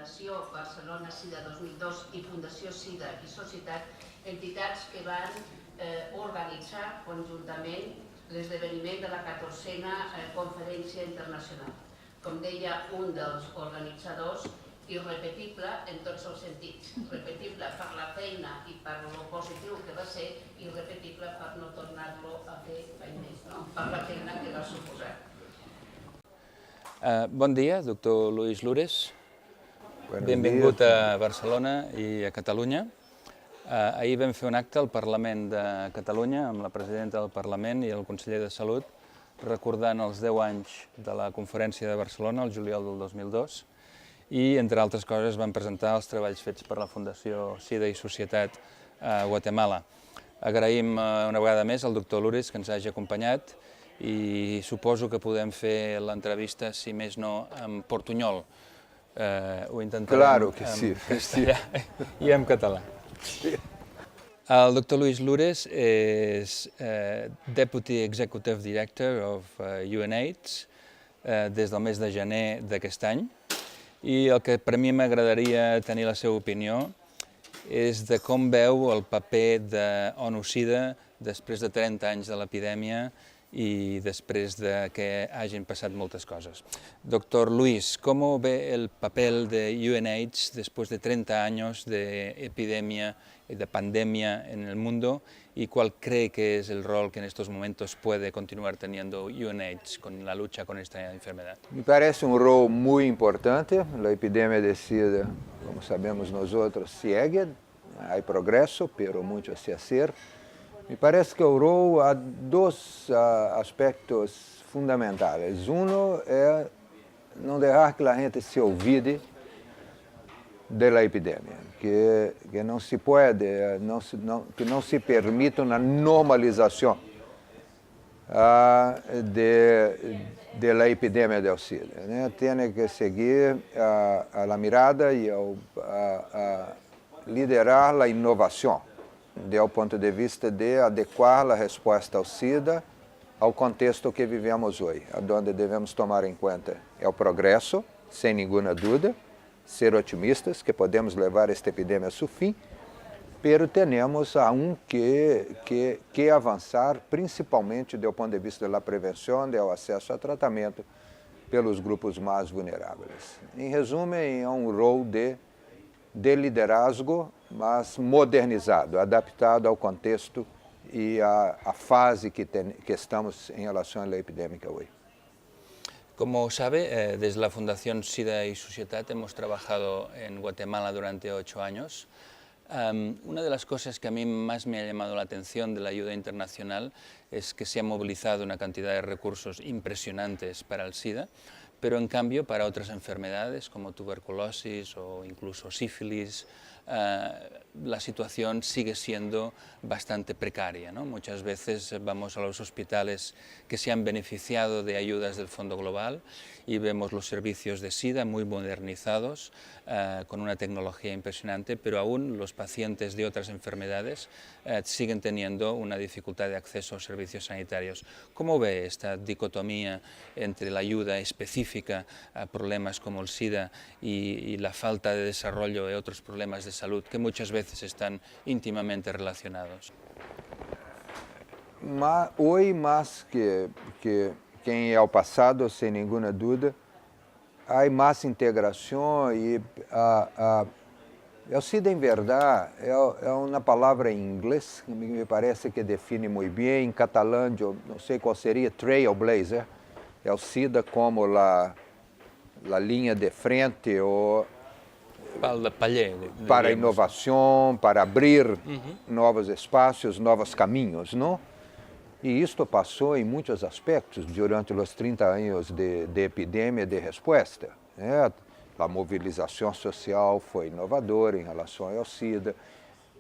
Fundació Barcelona SIDA 2002 i Fundació SIDA i Societat, entitats que van organitzar conjuntament l'esdeveniment de la 14a Conferència Internacional. Com deia un dels organitzadors, irrepetible en tots els sentits. Repetible per la feina i per lo positiu que va ser, i irrepetible per no tornar-lo a fer mai més, per la feina que va suposar. Bon dia, doctor Luis Lures. Benvingut a Barcelona i a Catalunya. Ahir vam fer un acte al Parlament de Catalunya amb la presidenta del Parlament i el conseller de Salut, recordant els 10 anys de la Conferència de Barcelona, el juliol del 2002, i, entre altres coses, van presentar els treballs fets per la Fundació SIDA i Societat a Guatemala. Agraïm una vegada més al doctor Lures que ens hagi acompanyat i suposo que podem fer l'entrevista, si més no, en portunyol. Ho intentarem en castellà i en català. El Dr. Luis Lures és Deputy Executive Director of UNAIDS des del mes de gener d'aquest any, i el que per mi m'agradaria tenir la seva opinió és de com veu el paper de ONU-SIDA després de 30 anys de l'epidèmia y después de que hayan pasado muchas cosas. Doctor Luis, ¿cómo ve el papel de UNAIDS después de 30 años de epidemia y de pandemia en el mundo y cuál cree que es el rol que en estos momentos puede continuar teniendo UNAIDS con la lucha con esta enfermedad? Me parece un rol muy importante. La epidemia de SIDA, como sabemos nosotros, sigue. Hay progreso, pero mucho se hacer. Me parece que o rol há dois aspectos fundamentais. Um é não deixar que a gente se olvide da epidemia, que não se pode, que não se permita uma normalização da epidemia do SIDA. Né? Tem que seguir a mirada e liderar a inovação, do ponto de vista de adequar a resposta ao SIDA ao contexto que vivemos hoje, onde devemos tomar em conta o progresso, sem nenhuma dúvida, ser otimistas que podemos levar esta epidemia a seu fim, pero temos aún que avançar, principalmente do ponto de vista da prevenção, do acesso a tratamento pelos grupos mais vulneráveis. Em resumo, é um rol de liderazgo, mas modernizado, adaptado ao contexto e à fase que estamos em relação à epidemia hoje. Como sabe, desde la Fundación SIDA y Societat hemos trabajado en Guatemala durante 8 años. Una de las cosas que a mí más me ha llamado la atención de la ayuda internacional es que se ha movilizado una cantidad de recursos impresionantes para el SIDA, pero en cambio para otras enfermedades como tuberculosis o incluso sífilis, la situación sigue siendo bastante precaria, ¿no? Muchas veces vamos a los hospitales que se han beneficiado de ayudas del Fondo Global y vemos los servicios de SIDA muy modernizados, con una tecnología impresionante, pero aún los pacientes de otras enfermedades siguen teniendo una dificultad de acceso a servicios sanitarios. ¿Cómo ve esta dicotomía entre la ayuda específica a problemas como el SIDA y la falta de desarrollo de otros problemas de salud que muchas veces están íntimamente relacionados? Hoy, más que em el passado, sem nenhuma dúvida, há mais integração e o SIDA, em verdade, é uma palavra em inglês que me parece que define muito bem. Em catalão, eu não sei qual seria, trailblazer. É o SIDA como a linha de frente ou para a inovação, para abrir novos espaços, novos caminhos, não? E isto passou em muitos aspectos durante os 30 anos de epidemia de resposta. Né? A mobilização social foi inovadora em relação ao SIDA.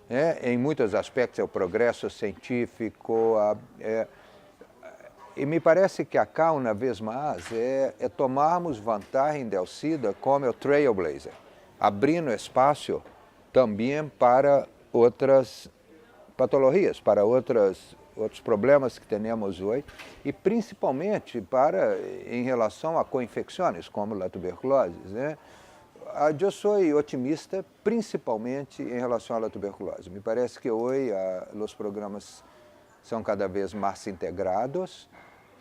Né? Em muitos aspectos, o progresso científico. E me parece que acá, uma vez mais, é tomarmos vantagem do SIDA como o trailblazer, abrindo espaço também para outras patologias, para outros problemas que temos hoje, e principalmente em relação a co-infecções, como a tuberculose. Né? eu sou otimista, principalmente em relação à tuberculose. Me parece que hoje os programas são cada vez mais integrados.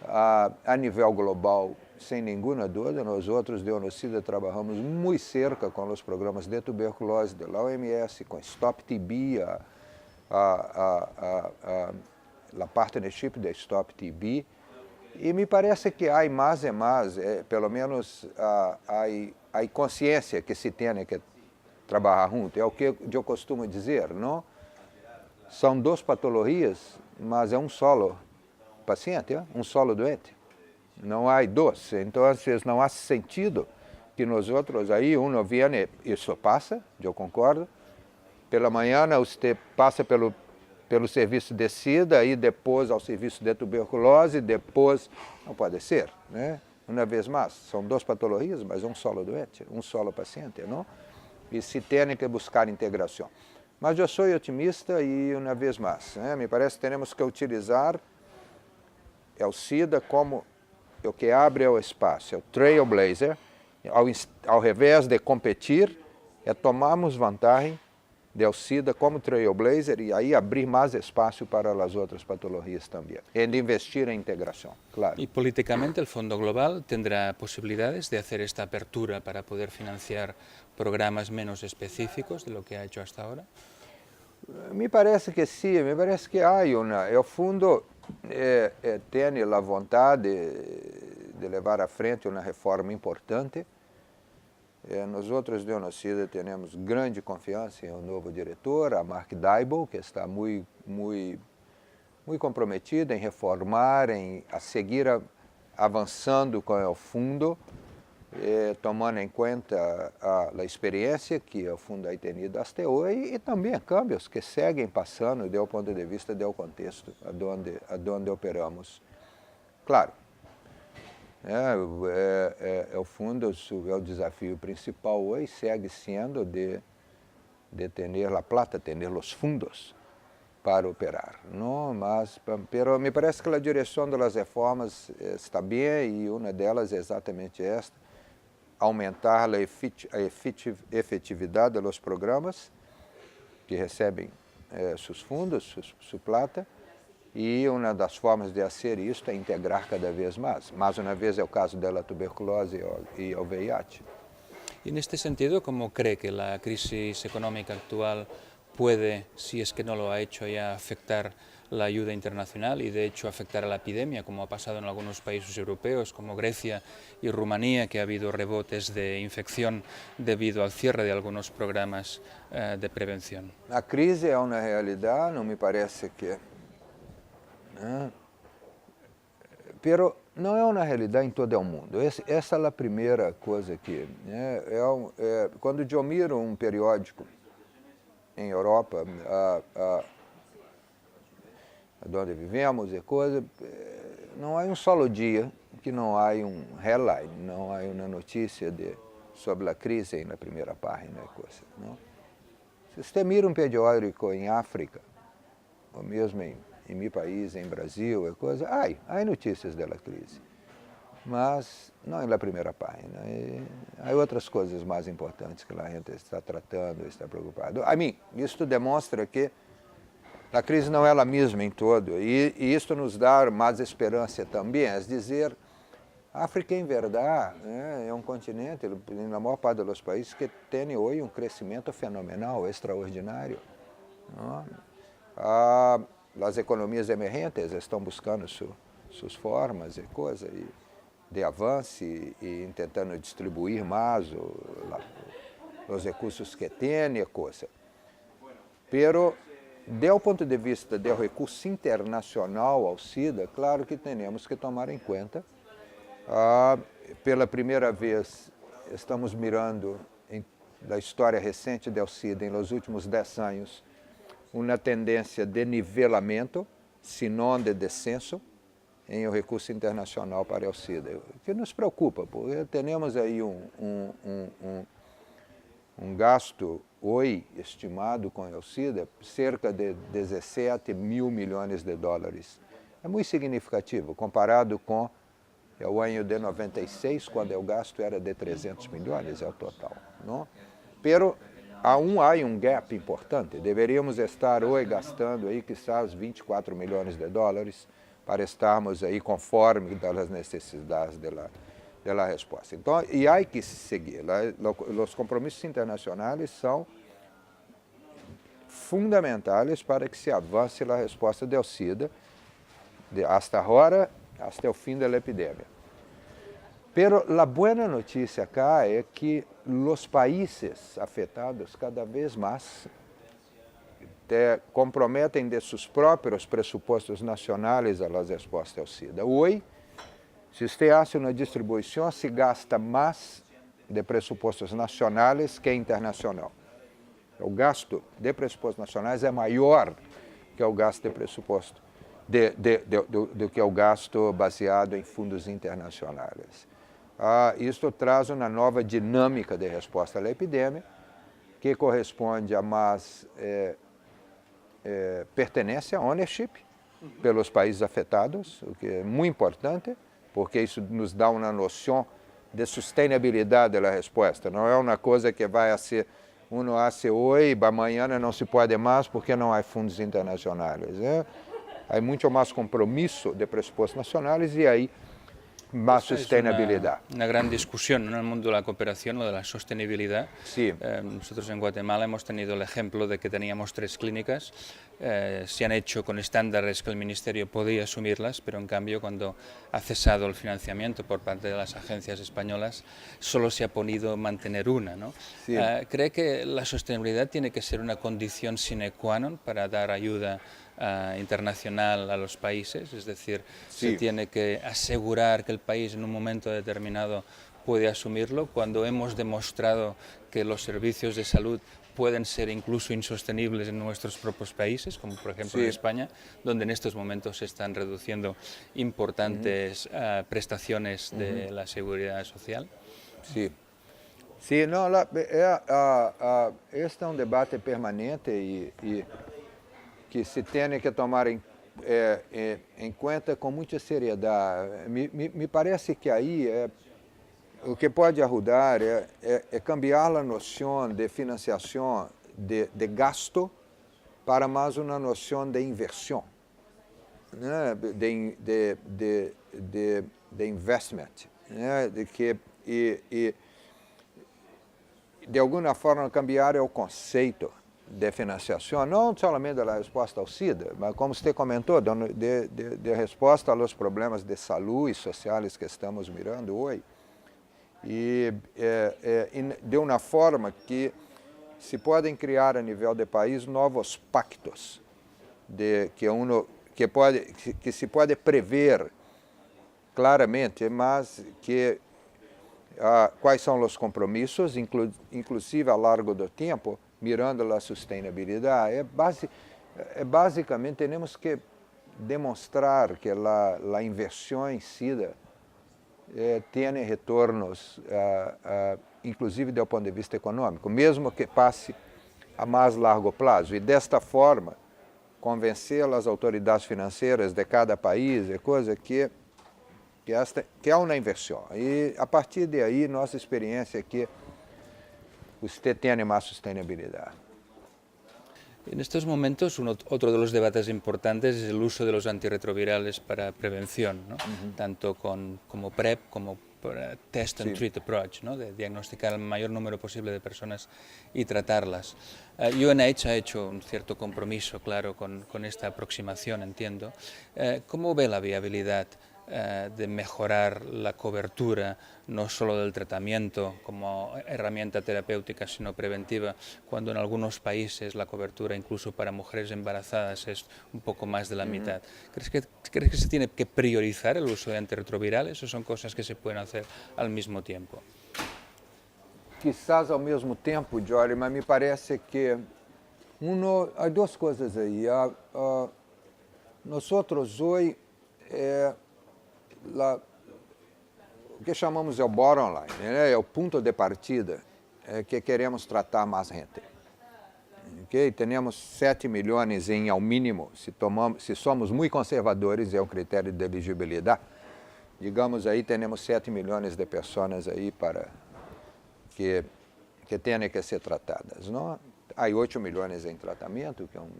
A nível global, sem nenhuma dúvida, nós outros de ONU-SIDA trabalhamos muito cerca com os programas de tuberculose da OMS, com Stop TB, a partnership da Stop TB. E me parece que há mais e mais, pelo menos há consciência que se tem que trabalhar junto. É o que eu costumo dizer, não? São duas patologias, mas é um solo paciente, um solo doente. Não há dois. Então, não há sentido que nós outros aí, viene, isso passa, eu concordo. Pela manhã, você passa pelo serviço de SIDA e depois ao serviço de tuberculose, depois, não pode ser, né? Uma vez mais, são duas patologias, mas um solo doente, um solo paciente, não? E se tem que buscar integração. Mas eu sou otimista e, uma vez mais, né, me parece que temos que utilizar o SIDA como o que abre o espaço, o trailblazer, ao invés de competir, tomarmos vantagem do SIDA como trailblazer e aí abrir mais espaço para as outras patologias também. E de investir em integração, claro. ¿Y políticamente el Fondo Global tendrá posibilidades de hacer esta apertura para poder financiar programas menos específicos de lo que ha hecho hasta ahora? Me parece que sim, me parece que há o fundo tem a vontade de levar à frente uma reforma importante. Nós outros de ONU-SIDA temos grande confiança em um novo diretor, a Mark Dybul, que está muito comprometida em reformar, a seguir avançando com o fundo, tomando em conta a experiência que o fundo tem tenido até hoje e também câmbios que seguem passando do ponto de vista do contexto onde operamos. Claro, o fundo, o desafio principal hoje segue sendo de ter a plata, ter os fundos para operar. Não? Mas me parece que a direção das reformas está bem e uma delas é exatamente esta, aumentar a efetividade dos programas que recebem seus fundos, sua plata, e uma das formas de fazer isso é integrar cada vez mais. Mais uma vez é o caso da tuberculose e o VIH. Y en este sentido, ¿cómo cree que la crisis económica actual puede, si es que no lo ha hecho ya, afectar la ayuda internacional y de hecho afectar a la epidemia, como ha pasado en algunos países europeos como Grecia y Rumanía, que ha habido rebotes de infección debido al cierre de algunos programas de prevención? A crise é uma realidade, não me parece que... Pero não é uma realidade em todo o mundo. Essa é a primeira coisa que... quando eu miro um periódico em Europa, onde vivemos e coisa, não há um solo dia que não há headline, não há uma notícia sobre a crise na primeira página e coisa. Não? Se você mira um periódico em África, ou mesmo em meu país, em Brasil, e coisa, há notícias da crise, mas não na primeira página. Há outras coisas mais importantes que a gente está tratando, está preocupado. Isso demonstra que a crise não é a mesma em todo, e isso nos dá mais esperança também, é dizer, a África, em verdade, é um continente, na maior parte dos países, que tem hoje um crescimento fenomenal, extraordinário. As economias emergentes estão buscando suas formas e coisas de avanço e tentando distribuir mais os recursos que têm e coisa. Pero, do ponto de vista do recurso internacional ao SIDA, claro que temos que tomar em conta. Pela primeira vez, estamos mirando da história recente do SIDA, nos últimos 10 anos, uma tendência de nivelamento, se não de descenso, em o recurso internacional para o SIDA, o que nos preocupa, porque temos aí um gasto hoje estimado com o SIDA cerca de 17 mil milhões de dólares. É muito significativo comparado com É o ano de 96, quando o gasto era de 300 milhões, é o total. Não? Pero há um gap importante. Deveríamos estar hoje gastando aí, quizás, 24 milhões de dólares para estarmos aí conforme das necessidades da resposta. Então, e há que seguir. Os compromissos internacionais são fundamentais para que se avance a resposta do SIDA hasta agora, até o fim da epidemia. Pero a boa notícia cá é que os países afetados cada vez mais comprometem de seus próprios pressupostos nacionais a resposta ao SIDA. Hoje, se você faz uma distribuição, se gasta mais de pressupostos nacionais que internacional. O gasto de pressupostos nacionais é maior que o gasto de pressuposto do que o gasto baseado em fundos internacionais. Isto traz uma nova dinâmica de resposta à epidemia, que corresponde a mais pertenência, ownership, pelos países afetados, o que é muito importante, porque isso nos dá uma noção de sustentabilidade da resposta. Não é uma coisa que vai ser hace hoje, amanhã não se pode mais porque não há fundos internacionais. Há muito mais compromisso de pressupostos nacionais e aí más sostenibilidad. Es una gran discusión en el mundo de la cooperación, lo de la sostenibilidad. Sí. Nosotros en Guatemala hemos tenido el ejemplo de que teníamos 3 clínicas, se han hecho con estándares que el Ministerio podía asumirlas, pero en cambio cuando ha cesado el financiamiento por parte de las agencias españolas, solo se ha podido mantener una, ¿no? Sí. ¿Cree que la sostenibilidad tiene que ser una condición sine qua non para dar ayuda internacional a los países? Es decir, sí, se tiene que asegurar que el país en un momento determinado puede asumirlo, cuando hemos demostrado que los servicios de salud pueden ser incluso insostenibles en nuestros propios países, como por ejemplo sí, en España, donde en estos momentos se están reduciendo importantes prestaciones de la seguridad social. Sí. Sí, no, este es un debate permanente y que se tem que tomar em conta com muita seriedade. Me parece que aí o que pode ajudar é cambiar a noção de financiação de gasto para mais uma noção de inversão, né? de investment, né? De alguma forma cambiar o conceito de financiação, não somente da resposta ao SIDA, mas como você comentou, de resposta aos problemas de saúde e sociais que estamos mirando hoje, e de uma forma que se podem criar a nível de país novos pactos, que se pode prever claramente, mas que quais são os compromissos, inclusive ao longo do tempo, mirando a sustentabilidade. Basicamente, temos que demonstrar que a inversão em SIDA tem retornos, inclusive do ponto de vista econômico, mesmo que passe a mais largo prazo. E desta forma, convencer as autoridades financeiras de cada país é coisa que é uma inversão. E a partir daí, nossa experiência é que usted tiene más sostenibilidad. En estos momentos, otro de los debates importantes es el uso de los antirretrovirales para prevención, ¿no? Tanto como PrEP como Test and Treat Approach, ¿no? De diagnosticar el mayor número posible de personas y tratarlas. UNH ha hecho un cierto compromiso, claro, con esta aproximación, entiendo. ¿Cómo ve la viabilidad de mejorar la cobertura, no solo del tratamiento como herramienta terapéutica, sino preventiva, cuando en algunos países la cobertura incluso para mujeres embarazadas es un poco más de la mitad? ¿Crees que se tiene que priorizar el uso de antirretrovirales o son cosas que se pueden hacer al mismo tiempo? Quizás ao mesmo tempo, Jory, mas me parece que há duas coisas aí. Nós hoje o que chamamos de bottom line, né? É o ponto de partida que queremos tratar mais gente. Okay? Temos 7 milhões ao mínimo, se somos muito conservadores, é o critério de elegibilidade, digamos aí, temos 7 milhões de pessoas aí que têm que ser tratadas, não? Há 8 milhões em tratamento, que é um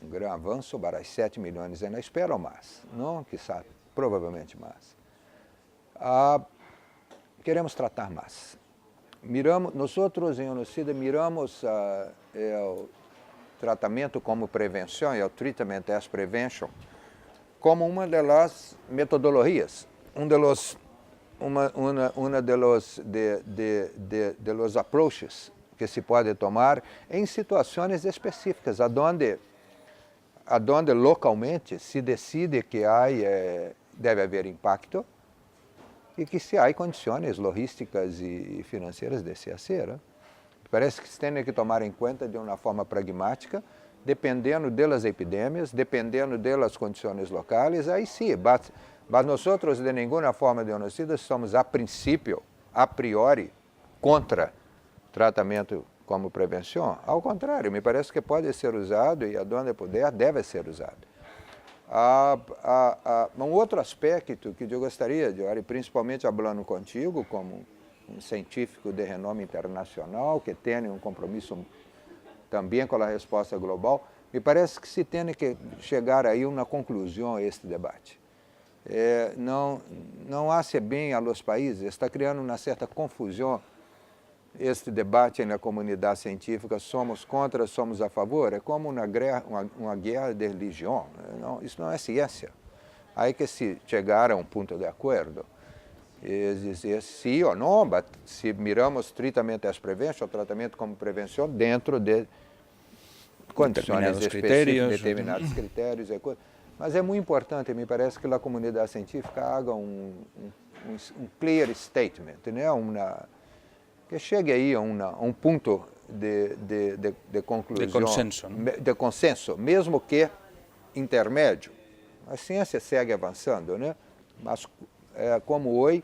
grande avanço, para 7 milhões na espera ou mais, não? Quizá, provavelmente mais. Queremos tratar mais. Nós em UNOCIDA miramos o tratamento como prevenção, e o treatment as prevention, como uma das metodologias, de los approaches que se pode tomar em situações específicas, aonde localmente se decide que deve haver impacto e que se há condições logísticas e financeiras de se fazer. Parece que se tem que tomar em conta de uma forma pragmática, dependendo das epidemias, dependendo das condições locais, aí sim, mas nós de nenhuma forma de UNOCIDA somos a priori, contra tratamento como prevenção. Ao contrário, me parece que pode ser usado e aonde puder deve ser usado. Um outro aspecto que eu gostaria de olhar, principalmente falando contigo, como um científico de renome internacional, que tem um compromisso também com a resposta global, me parece que se tem que chegar aí a uma conclusão a este debate. Não hace bem aos países, está criando uma certa confusão este debate na comunidade científica, somos contra, somos a favor, é como uma guerra de religião, isso não é ciência. Há que se chegar a um ponto de acordo, e dizer sim ou não, mas se miramos tratamente as prevenção, tratamento como prevenção dentro de condições específicas, determinados critérios e coisas. Mas é muito importante, me parece que a comunidade científica haja um clear statement, né? Que chegue aí a um ponto de conclusão. De consenso, mesmo que intermédio. A ciência segue avançando, né? Mas como hoje,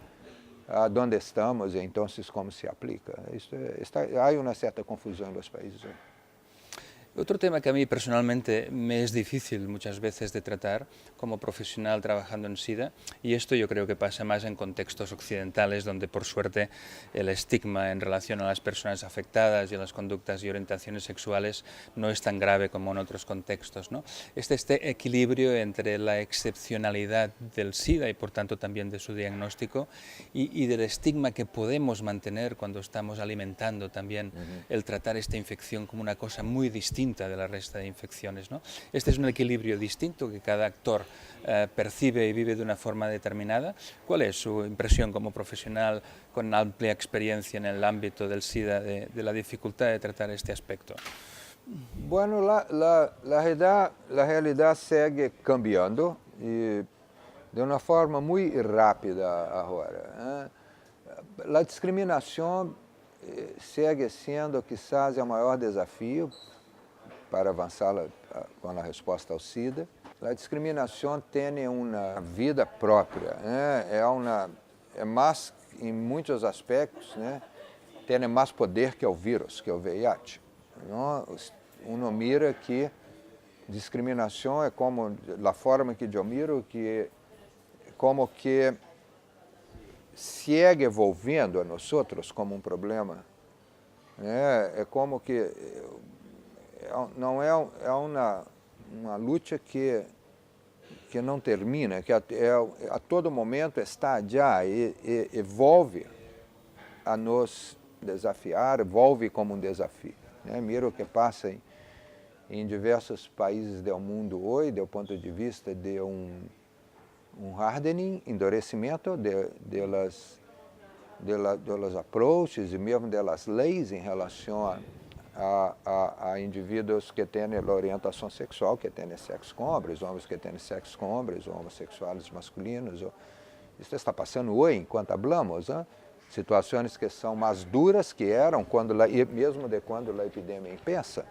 onde estamos, então como se aplica. Há uma certa confusão nos países. Otro tema que a mí personalmente me es difícil muchas veces de tratar como profesional trabajando en SIDA, y esto yo creo que pasa más en contextos occidentales donde por suerte el estigma en relación a las personas afectadas y a las conductas y orientaciones sexuales no es tan grave como en otros contextos, ¿no? Este equilibrio entre la excepcionalidad del SIDA y por tanto también de su diagnóstico y del estigma que podemos mantener cuando estamos alimentando también el tratar esta infección como una cosa muy distinta de la resta de infecciones, ¿no? Este es un equilibrio distinto que cada actor percibe y vive de una forma determinada. ¿Cuál es su impresión como profesional con amplia experiencia en el ámbito del SIDA de la dificultad de tratar este aspecto? Bueno, la realidad segue cambiando e de uma forma muito rápida agora. A discriminação segue sendo, quizás, o maior desafio para avançar com a resposta ao SIDA. A discriminação tem uma vida própria, né? É mais, em muitos aspectos, né? Tem mais poder que o vírus, que o VIH. Uno mira que discriminação é como a forma que eu miro, que como que segue envolvendo a nós outros como um problema, né? É como que não é uma luta que não termina, que a todo momento está já e envolve a nos desafiar, envolve como um desafio, né? Mira o que passa em diversos países do mundo hoje, do ponto de vista de hardening, endurecimento delas approaches e mesmo delas leis em relação a indivíduos que têm orientação sexual, que têm sexo com homens que têm sexo com homens, homossexuais masculinos. Isso está passando hoje, enquanto falamos, né? Situações que são mais duras que eram mesmo de quando a epidemia começa.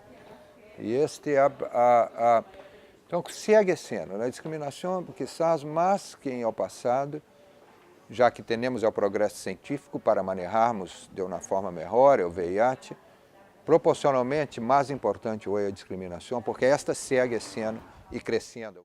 E então segue sendo a discriminação, quizás mais que em ao passado, já que temos o progresso científico para manejarmos de uma forma melhor o VIH. Proporcionalmente mais importante hoje a discriminação, porque esta segue sendo e crescendo.